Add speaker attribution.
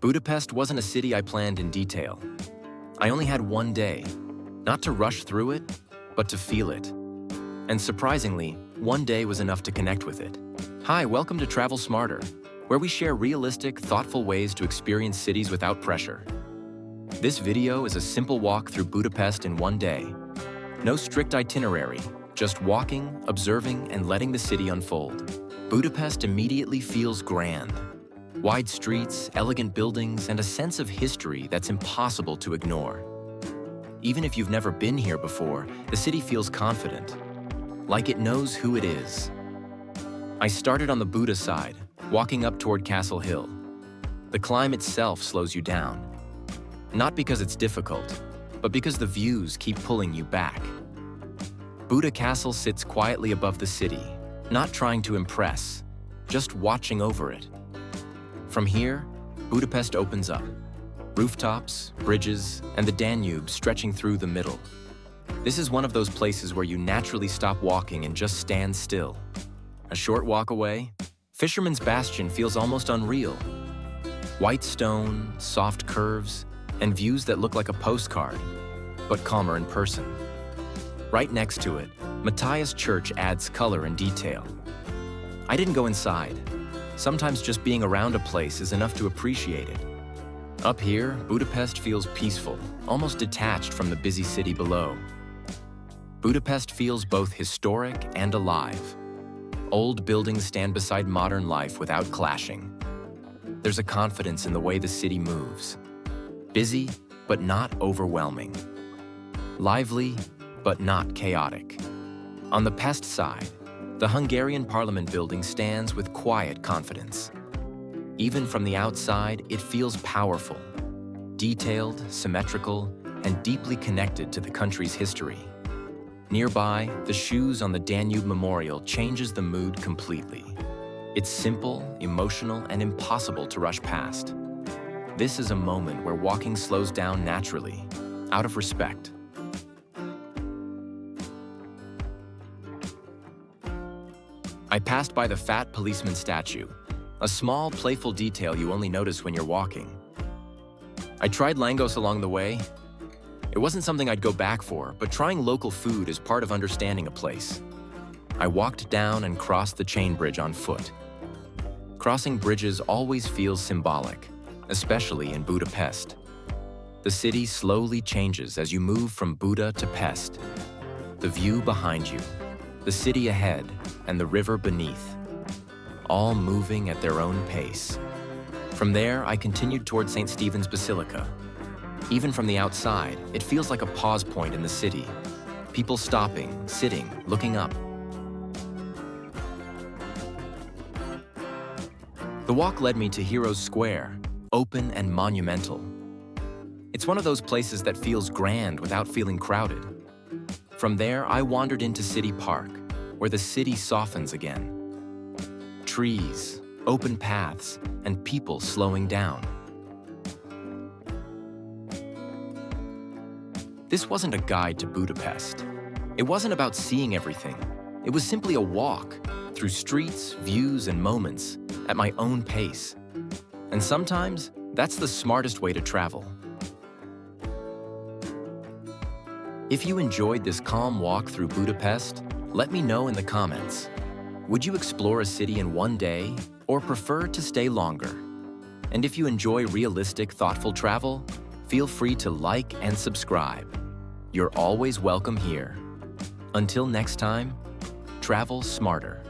Speaker 1: Budapest wasn't a city I planned in detail. I only had one day, not to rush through it, but to feel it. And surprisingly, one day was enough to connect with it. Hi, welcome to Travel Smarter, where we share realistic, thoughtful ways to experience cities without pressure. This video is a simple walk through Budapest in one day. No strict itinerary, just walking, observing, and letting the city unfold. Budapest immediately feels grand. Wide streets, elegant buildings, and a sense of history that's impossible to ignore. Even if you've never been here before, the city feels confident, like it knows who it is. I started on the Buda side, walking up toward Castle Hill. The climb itself slows you down. Not because it's difficult, but because the views keep pulling you back. Buda Castle sits quietly above the city, not trying to impress, just watching over it. From here, Budapest opens up. Rooftops, bridges, and the Danube stretching through the middle. This is one of those places where you naturally stop walking and just stand still. A short walk away, Fisherman's Bastion feels almost unreal. White stone, soft curves, and views that look like a postcard, but calmer in person. Right next to it, Matthias Church adds color and detail. I didn't go inside. Sometimes just being around a place is enough to appreciate it. Up here, Budapest feels peaceful, almost detached from the busy city below. Budapest feels both historic and alive. Old buildings stand beside modern life without clashing. There's a confidence in the way the city moves. Busy, but not overwhelming. Lively, but not chaotic. On the Pest side, the Hungarian Parliament building stands with quiet confidence. Even from the outside, it feels powerful, detailed, symmetrical, and deeply connected to the country's history. Nearby, the shoes on the Danube Memorial changes the mood completely. It's simple, emotional, and impossible to rush past. This is a moment where walking slows down naturally, out of respect. I passed by the fat policeman statue, a small, playful detail you only notice when you're walking. I tried Lángos along the way. It wasn't something I'd go back for, but trying local food is part of understanding a place. I walked down and crossed the chain bridge on foot. Crossing bridges always feels symbolic, especially in Budapest. The city slowly changes as you move from Buda to Pest. The view behind you, the city ahead, and the river beneath, all moving at their own pace. From there, I continued toward St. Stephen's Basilica. Even from the outside, it feels like a pause point in the city. People stopping, sitting, looking up. The walk led me to Heroes Square, open and monumental. It's one of those places that feels grand without feeling crowded. From there, I wandered into City Park, where the city softens again. Trees, open paths, and people slowing down. This wasn't a guide to Budapest. It wasn't about seeing everything. It was simply a walk through streets, views, and moments at my own pace. And sometimes, that's the smartest way to travel. If you enjoyed this calm walk through Budapest, let me know in the comments. Would you explore a city in one day or prefer to stay longer? And if you enjoy realistic, thoughtful travel, feel free to like and subscribe. You're always welcome here. Until next time, travel smarter.